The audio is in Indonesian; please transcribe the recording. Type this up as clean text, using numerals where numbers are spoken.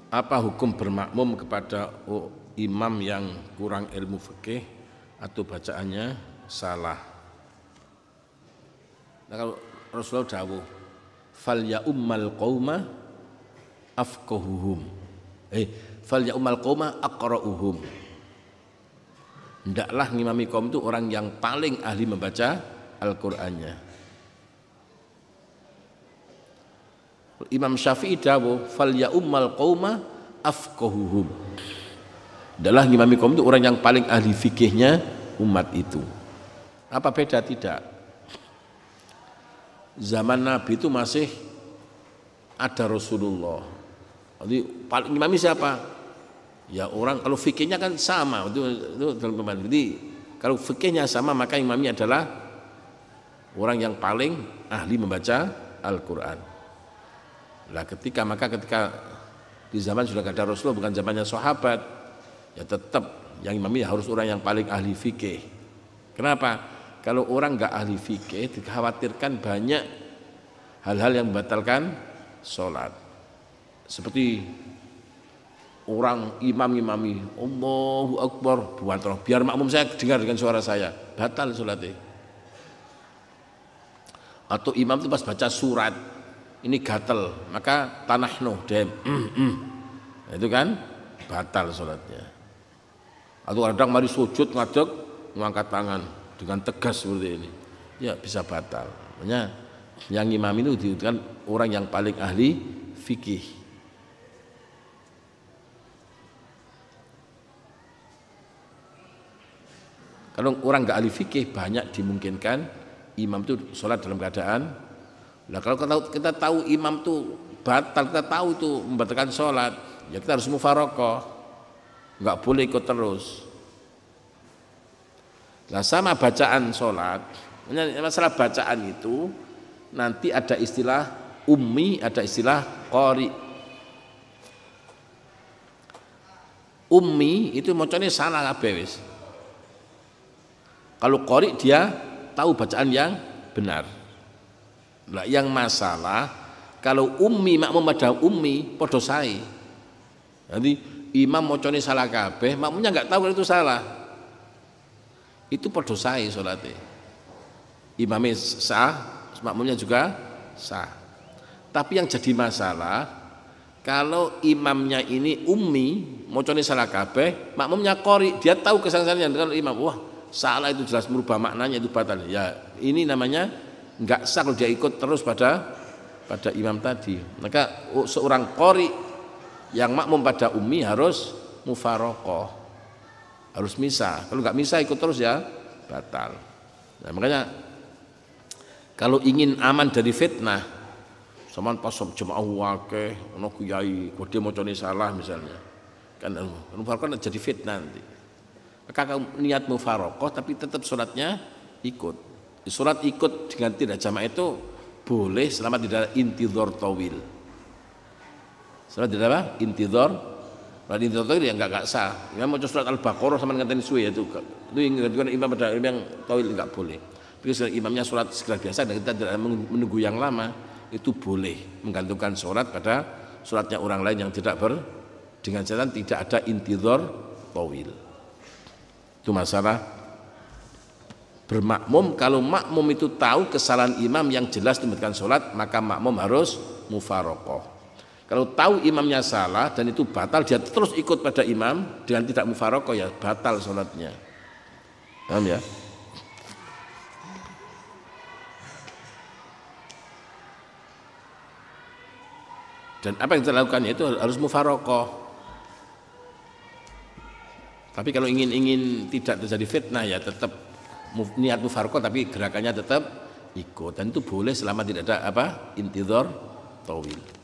Apa hukum bermakmum kepada imam yang kurang ilmu fikih atau bacaannya salah? Nah, kalau Rasulullah dawuh, fal ya ummal qauma afqahuhum. Fal ya ummal qauma aqra'uhum. Hendaklah ngimami kaum itu orang yang paling ahli membaca Al-Qur'annya. Imam Syafi'i dawuh fal ya ummal qauma afqahuhum. Adalah ngimami kaum itu orang yang paling ahli fikihnya umat itu. Apa beda? Tidak. Zaman Nabi itu masih ada Rasulullah. Jadi paling ngimami siapa? Ya orang kalau fikihnya kan sama itu dalam pemahaman. Jadi kalau fikihnya sama maka imamnya adalah orang yang paling ahli membaca Al-Qur'an. Nah ketika di zaman sudah ada Rasulullah, bukan zamannya sahabat, ya tetap yang imami harus orang yang paling ahli fikih. Kenapa? Kalau orang nggak ahli fikih dikhawatirkan banyak hal-hal yang membatalkan sholat. Seperti orang imam-imami Allahu Akbar buat biar makmum saya dengar dengan suara saya, batal sholatnya. Atau imam itu pas baca surat ini gatel, maka tanahno dem, itu kan batal sholatnya. Atau kadang mari sujud ngadeg mengangkat tangan dengan tegas seperti ini, ya bisa batal. Makanya yang imam itu diutuskan orang yang paling ahli fikih. Kalau orang nggak ahli fikih banyak dimungkinkan imam itu sholat dalam keadaan. Nah kalau kita tahu imam itu batal, kita tahu itu membatalkan sholat, ya kita harus mufarokoh, nggak boleh ikut terus. Nah sama bacaan sholat, masalah bacaan itu nanti ada istilah ummi, ada istilah qori. Ummi itu macamnya salah kabeh wis. Kalau qori dia tahu bacaan yang benar. Nah, yang masalah kalau ummi makmum pada ummi podo sae. Nanti imam macane salah kabeh, makmumnya enggak tahu kalau itu salah. Itu podo sae salate. Imamnya sah, makmumnya juga sah. Tapi yang jadi masalah kalau imamnya ini ummi, macane salah kabeh, makmumnya qori, dia tahu kesalahannya dengan imam. Wah, salah itu jelas merubah maknanya, itu batal. Ya, ini namanya enggak sah kalau dia ikut terus pada imam tadi. Maka seorang qori yang makmum pada ummi harus mufaroqoh, harus misah. Kalau enggak misah ikut terus ya batal. Nah, makanya kalau ingin aman dari fitnah, sampean pas jemaah akeh ana kiai gede macane salah misalnya. Kan mufaroqoh jadi fitnah nanti. Maka kamu niat mufaroqoh tapi tetap sholatnya ikut. Sholat ikut dengan tidak jamak itu boleh selama tidak intidhar tawil. Sholat tidak apa? Intidhar. Kalau intidhar tawil ya enggak sah. Imam mau sholat Al-Baqarah sama ngenteni suwe itu yang imam pada imam yang tawil enggak boleh. Tapi imamnya sholat segala biasa dan kita tidak menunggu yang lama, itu boleh menggantungkan sholat pada sholatnya orang lain yang tidak dengan catatan tidak ada intidhar tawil. Itu masalah bermakmum. Kalau makmum itu tahu kesalahan imam yang jelas membatalkan sholat, maka makmum harus mufaroqoh. Kalau tahu imamnya salah dan itu batal, dia terus ikut pada imam dengan tidak mufaroqoh, ya batal sholatnya. Paham ya? Dan apa yang dilakukannya itu harus mufaroqoh. Tapi kalau ingin tidak terjadi fitnah, ya tetap niat mufaroqoh tapi gerakannya tetap ikut, dan itu boleh selama tidak ada intidhar tawil.